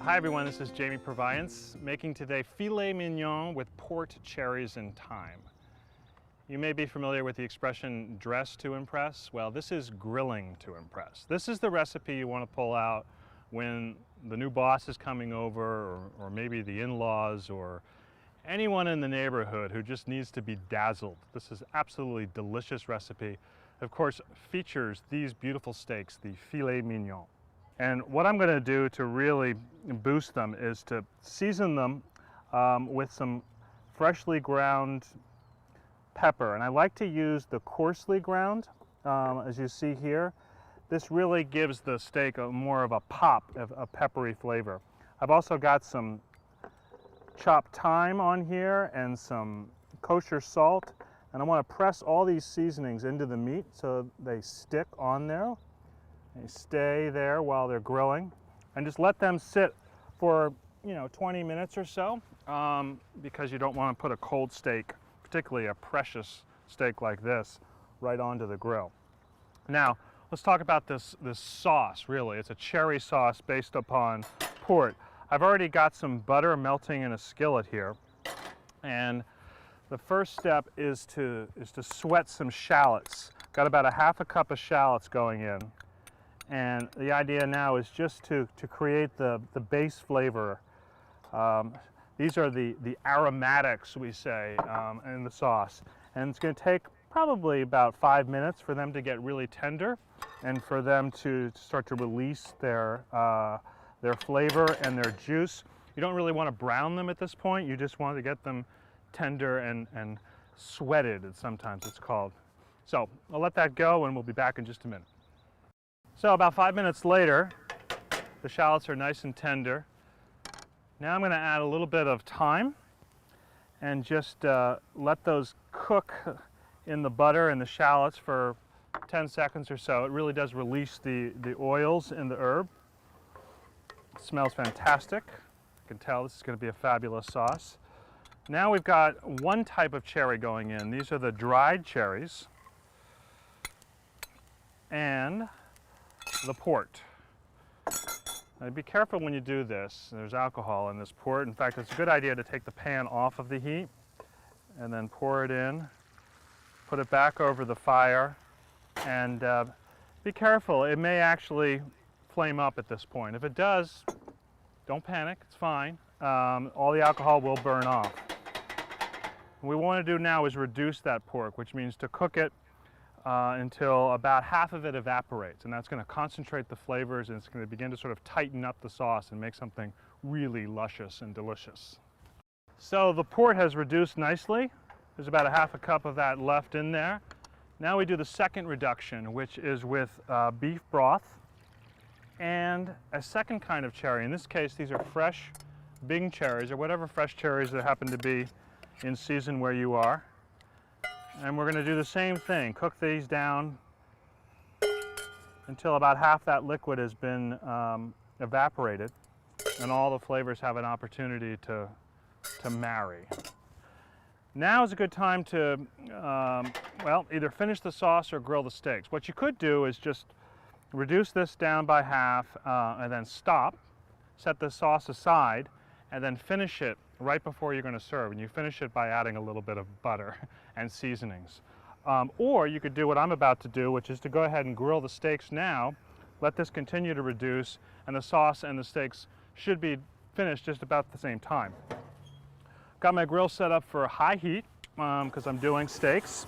Hi everyone, this is Jamie Proviance, making today filet mignon with port, cherries, and thyme. You may be familiar with the expression dress to impress. Well, this is grilling to impress. This is the recipe you want to pull out when the new boss is coming over, or maybe the in-laws, or anyone in the neighborhood who just needs to be dazzled. This is absolutely delicious recipe. Of course, features these beautiful steaks, the filet mignon. And what I'm going to do to really boost them is to season them with some freshly ground pepper. And I like to use the coarsely ground, as you see here. This really gives the steak more of a pop of a peppery flavor. I've also got some chopped thyme on here and some kosher salt. And I want to press all these seasonings into the meat so they stick on there. They stay there while they're grilling, and just let them sit for 20 minutes or so, because you don't want to put a cold steak, particularly a precious steak like this, right onto the grill. Now let's talk about this sauce. Really, it's a cherry sauce based upon port. I've already got some butter melting in a skillet here, and the first step is to sweat some shallots. Got about a half a cup of shallots going in. And the idea now is just to create the base flavor. These are the aromatics, we say, in the sauce. And it's going to take probably about 5 minutes for them to get really tender and for them to start to release their flavor and their juice. You don't really want to brown them at this point. You just want to get them tender and sweated, sometimes it's called. So I'll let that go and we'll be back in just a minute. So about 5 minutes later, the shallots are nice and tender. Now I'm going to add a little bit of thyme and just let those cook in the butter and the shallots for 10 seconds or so. It really does release the oils in the herb. It smells fantastic. You can tell this is going to be a fabulous sauce. Now we've got one type of cherry going in. These are the dried cherries and the port. Now be careful when you do this. There's alcohol in this port. In fact, it's a good idea to take the pan off of the heat and then pour it in, put it back over the fire, and be careful. It may actually flame up at this point. If it does, don't panic, it's fine. All the alcohol will burn off. What we want to do now is reduce that pork, which means to cook it until about half of it evaporates, and that's going to concentrate the flavors, and it's going to begin to sort of tighten up the sauce and make something really luscious and delicious. So the port has reduced nicely. There's about a half a cup of that left in there. Now we do the second reduction, which is with beef broth and a second kind of cherry. In this case, these are fresh Bing cherries, or whatever fresh cherries that happen to be in season where you are. And we're going to do the same thing. Cook these down until about half that liquid has been evaporated and all the flavors have an opportunity to marry. Now is a good time to, well, either finish the sauce or grill the steaks. What you could do is just reduce this down by half and then stop, set the sauce aside, and then finish it right before you're going to serve, and you finish it by adding a little bit of butter and seasonings. Or you could do what I'm about to do, which is to go ahead and grill the steaks now, let this continue to reduce, and the sauce and the steaks should be finished just about the same time. Got my grill set up for high heat because I'm doing steaks.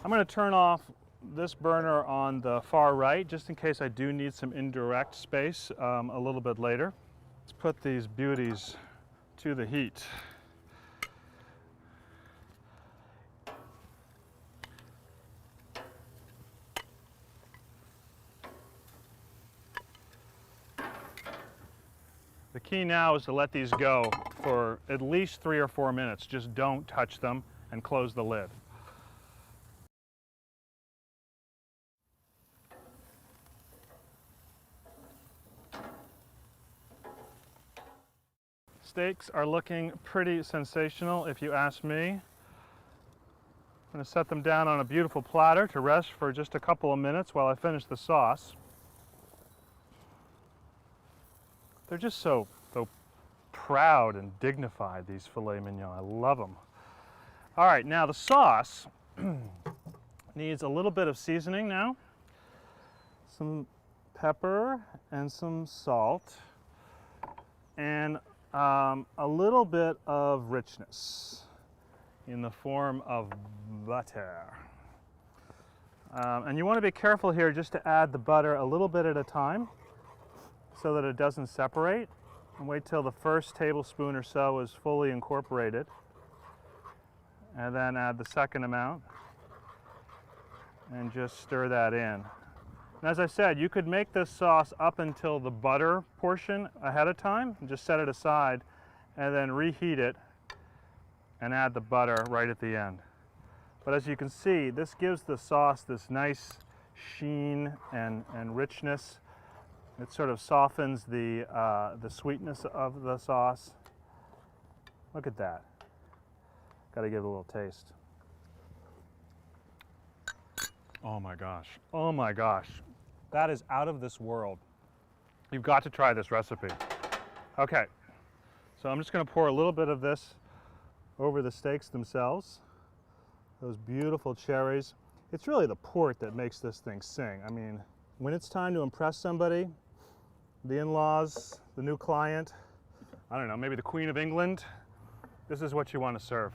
I'm going to turn off this burner on the far right, just in case I do need some indirect space a little bit later. Let's put these beauties to the heat. The key now is to let these go for at least 3 or 4 minutes. Just don't touch them and close the lid. Steaks are looking pretty sensational, if you ask me. I'm going to set them down on a beautiful platter to rest for just a couple of minutes while I finish the sauce. They're just so proud and dignified, these filet mignon. I love them. All right, now the sauce needs a little bit of seasoning now. Some pepper and some salt and a little bit of richness in the form of butter. And you want to be careful here just to add the butter a little bit at a time so that it doesn't separate, and wait till the first tablespoon or so is fully incorporated, and then add the second amount and just stir that in. And as I said, you could make this sauce up until the butter portion ahead of time and just set it aside and then reheat it and add the butter right at the end. But as you can see, this gives the sauce this nice sheen and richness. It sort of softens the sweetness of the sauce. Look at that. Got to give it a little taste. Oh my gosh. Oh my gosh. That is out of this world. You've got to try this recipe. Okay. So I'm just going to pour a little bit of this over the steaks themselves. Those beautiful cherries. It's really the port that makes this thing sing. I mean, when it's time to impress somebody, the in-laws, the new client, I don't know, maybe the Queen of England, this is what you want to serve.